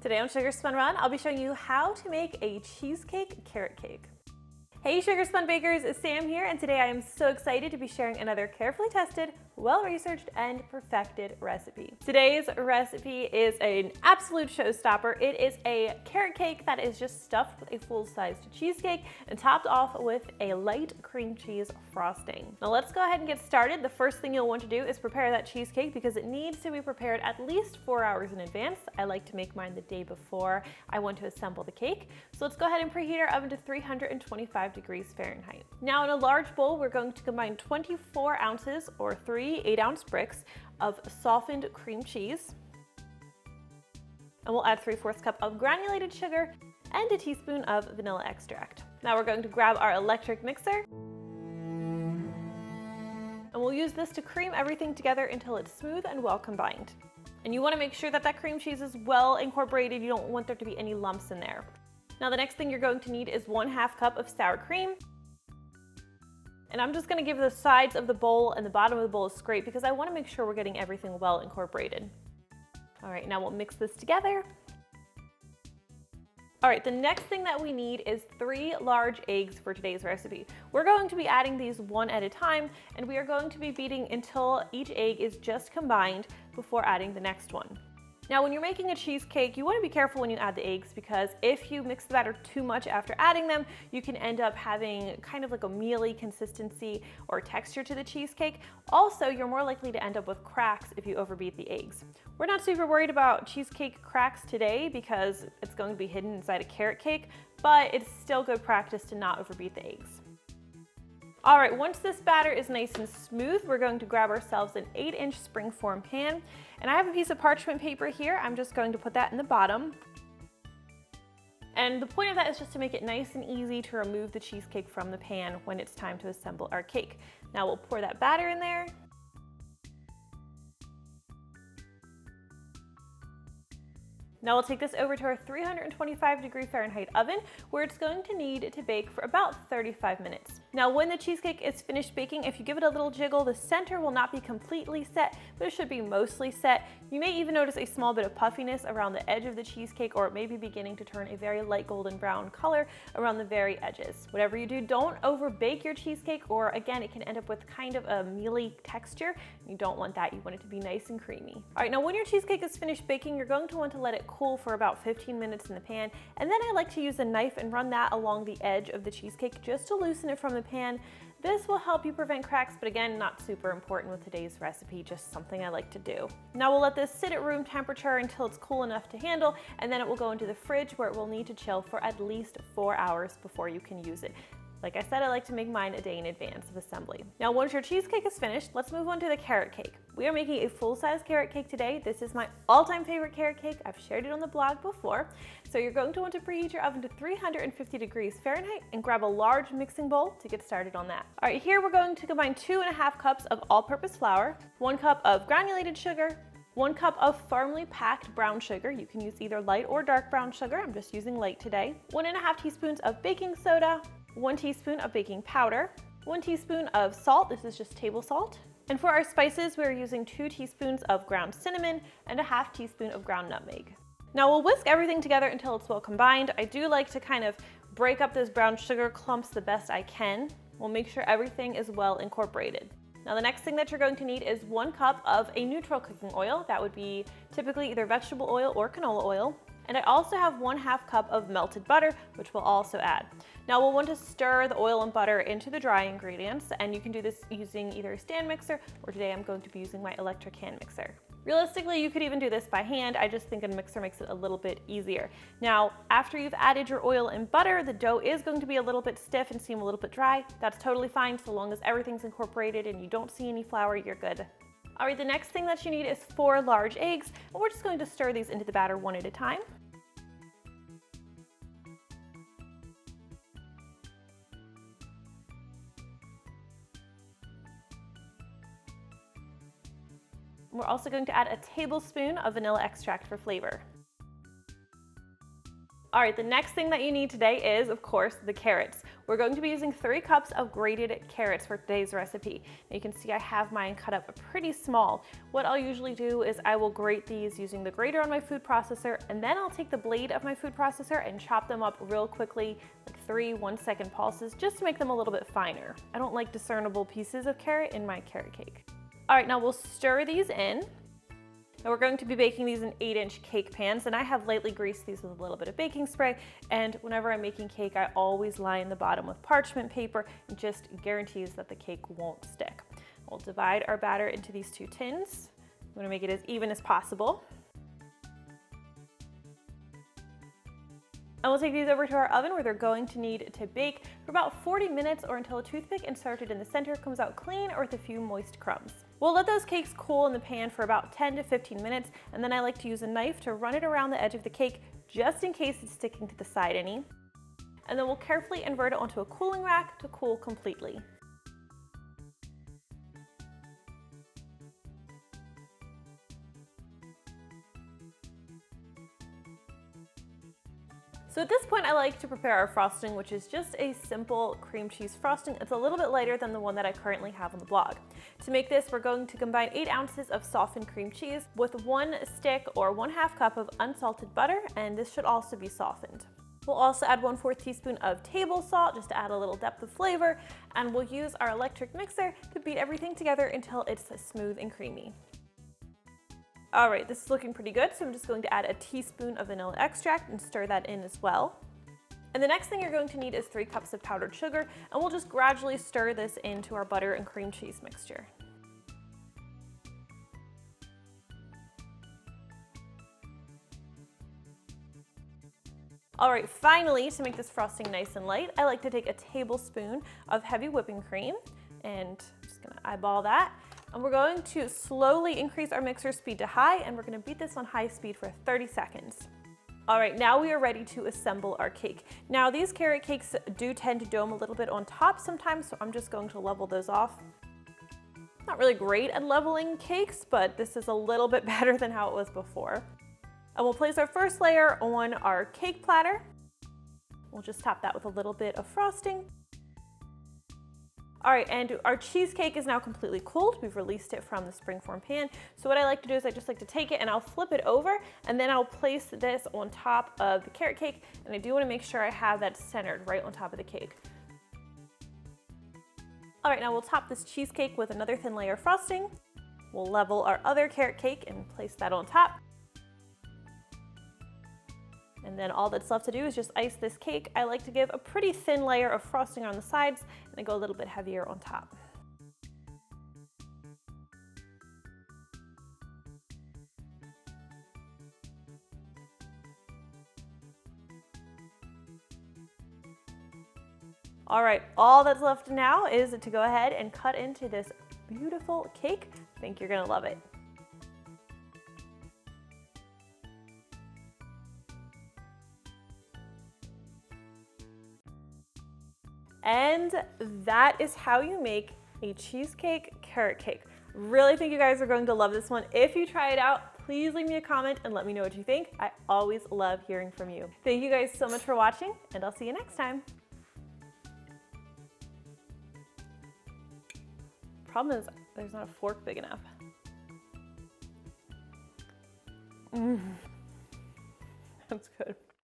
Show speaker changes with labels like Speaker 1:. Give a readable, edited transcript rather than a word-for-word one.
Speaker 1: Today on Sugar Spun Run, I'll be showing you how to make a cheesecake carrot cake. Hey Sugar Spun Bakers, it's Sam here, and today I am so excited to be sharing another carefully tested, well-researched, and perfected recipe. Today's recipe is an absolute showstopper. It is a carrot cake that is just stuffed with a full-sized cheesecake and topped off with a light cream cheese frosting. Now let's go ahead and get started. The first thing you'll want to do is prepare that cheesecake because it needs to be prepared at least 4 hours in advance. I like to make mine the day before I want to assemble the cake. So let's go ahead and preheat our oven to 325 degrees Fahrenheit. Now in a large bowl, we're going to combine 24 ounces or 3 8-ounce bricks of softened cream cheese. And we'll add 3/4 cup of granulated sugar and a teaspoon of vanilla extract. Now we're going to grab our electric mixer. And we'll use this to cream everything together until it's smooth and well combined. And you want to make sure that that cream cheese is well incorporated. You don't want there to be any lumps in there. Now the next thing you're going to need is 1/2 cup of sour cream. And I'm just going to give the sides of the bowl and the bottom of the bowl a scrape because I want to make sure we're getting everything well incorporated. All right, now we'll mix this together. All right, the next thing that we need is 3 large eggs for today's recipe. We're going to be adding these one at a time, and we are going to be beating until each egg is just combined before adding the next one. Now, when you're making a cheesecake, you want to be careful when you add the eggs because if you mix the batter too much after adding them, you can end up having kind of like a mealy consistency or texture to the cheesecake. Also, you're more likely to end up with cracks if you overbeat the eggs. We're not super worried about cheesecake cracks today because it's going to be hidden inside a carrot cake, but it's still good practice to not overbeat the eggs. All right, once this batter is nice and smooth, we're going to grab ourselves an 8-inch springform pan. And I have a piece of parchment paper here. I'm just going to put that in the bottom. And the point of that is just to make it nice and easy to remove the cheesecake from the pan when it's time to assemble our cake. Now we'll pour that batter in there. Now we'll take this over to our 325 degree Fahrenheit oven where it's going to need to bake for about 35 minutes. Now when the cheesecake is finished baking, if you give it a little jiggle, the center will not be completely set, but it should be mostly set. You may even notice a small bit of puffiness around the edge of the cheesecake, or it may be beginning to turn a very light golden brown color around the very edges. Whatever you do, don't over bake your cheesecake, or again, it can end up with kind of a mealy texture. You don't want that. You want it to be nice and creamy. All right, now when your cheesecake is finished baking, you're going to want to let it cool for about 15 minutes in the pan, and then I like to use a knife and run that along the edge of the cheesecake just to loosen it from the pan. This will help you prevent cracks, but again, not super important with today's recipe, just something I like to do. Now we'll let this sit at room temperature until it's cool enough to handle, and then it will go into the fridge where it will need to chill for at least 4 hours before you can use it. Like I said, I like to make mine a day in advance of assembly. Now, once your cheesecake is finished, let's move on to the carrot cake. We are making a full-size carrot cake today. This is my all-time favorite carrot cake. I've shared it on the blog before. So you're going to want to preheat your oven to 350 degrees Fahrenheit and grab a large mixing bowl to get started on that. All right, here we're going to combine 2.5 cups of all-purpose flour, 1 cup of granulated sugar, 1 cup of firmly packed brown sugar. You can use either light or dark brown sugar. I'm just using light today. 1.5 teaspoons of baking soda, 1 teaspoon of baking powder, 1 teaspoon of salt, this is just table salt. And for our spices, we're using 2 teaspoons of ground cinnamon and 1/2 teaspoon of ground nutmeg. Now we'll whisk everything together until it's well combined. I do like to kind of break up those brown sugar clumps the best I can. We'll make sure everything is well incorporated. Now the next thing that you're going to need is 1 cup of a neutral cooking oil. That would be typically either vegetable oil or canola oil. And I also have 1/2 cup of melted butter, which we'll also add. Now we'll want to stir the oil and butter into the dry ingredients, and you can do this using either a stand mixer, or today I'm going to be using my electric hand mixer. Realistically, you could even do this by hand. I just think a mixer makes it a little bit easier. Now, after you've added your oil and butter, the dough is going to be a little bit stiff and seem a little bit dry. That's totally fine, so long as everything's incorporated and you don't see any flour, you're good. All right, the next thing that you need is 4 large eggs, and we're just going to stir these into the batter one at a time. We're also going to add a tablespoon of vanilla extract for flavor. All right, the next thing that you need today is, of course, the carrots. We're going to be using 3 cups of grated carrots for today's recipe. Now you can see I have mine cut up pretty small. What I'll usually do is I will grate these using the grater on my food processor, and then I'll take the blade of my food processor and chop them up real quickly, like 3 1-second pulses, just to make them a little bit finer. I don't like discernible pieces of carrot in my carrot cake. All right, now we'll stir these in. Now we're going to be baking these in 8-inch cake pans, and I have lightly greased these with a little bit of baking spray, and whenever I'm making cake, I always line the bottom with parchment paper. It just guarantees that the cake won't stick. We'll divide our batter into these 2 tins. I'm gonna make it as even as possible. And we'll take these over to our oven where they're going to need to bake for about 40 minutes or until a toothpick inserted in the center comes out clean or with a few moist crumbs. We'll let those cakes cool in the pan for about 10 to 15 minutes, and then I like to use a knife to run it around the edge of the cake just in case it's sticking to the side any. And then we'll carefully invert it onto a cooling rack to cool completely. So at this point, I like to prepare our frosting, which is just a simple cream cheese frosting. It's a little bit lighter than the one that I currently have on the blog. To make this, we're going to combine 8 ounces of softened cream cheese with 1 stick or 1/2 cup of unsalted butter, and this should also be softened. We'll also add 1/4 teaspoon of table salt just to add a little depth of flavor, and we'll use our electric mixer to beat everything together until it's smooth and creamy. All right, this is looking pretty good, so I'm just going to add a teaspoon of vanilla extract and stir that in as well. And the next thing you're going to need is 3 cups of powdered sugar, and we'll just gradually stir this into our butter and cream cheese mixture. All right, finally, to make this frosting nice and light, I like to take a tablespoon of heavy whipping cream, and I'm just gonna eyeball that. And we're going to slowly increase our mixer speed to high, and we're gonna beat this on high speed for 30 seconds. All right, now we are ready to assemble our cake. Now these carrot cakes do tend to dome a little bit on top sometimes, so I'm just going to level those off. Not really great at leveling cakes, but this is a little bit better than how it was before. And we'll place our first layer on our cake platter. We'll just top that with a little bit of frosting. All right, and our cheesecake is now completely cooled. We've released it from the springform pan. So what I like to do is I just like to take it and I'll flip it over, and then I'll place this on top of the carrot cake. And I do wanna make sure I have that centered right on top of the cake. All right, now we'll top this cheesecake with another thin layer of frosting. We'll level our other carrot cake and place that on top. And then all that's left to do is just ice this cake. I like to give a pretty thin layer of frosting on the sides and I go a little bit heavier on top. All right, all that's left now is to go ahead and cut into this beautiful cake. I think you're gonna love it. And that is how you make a cheesecake carrot cake. Really think you guys are going to love this one. If you try it out, please leave me a comment and let me know what you think. I always love hearing from you. Thank you guys so much for watching, and I'll see you next time. Problem is, there's not a fork big enough. That's good.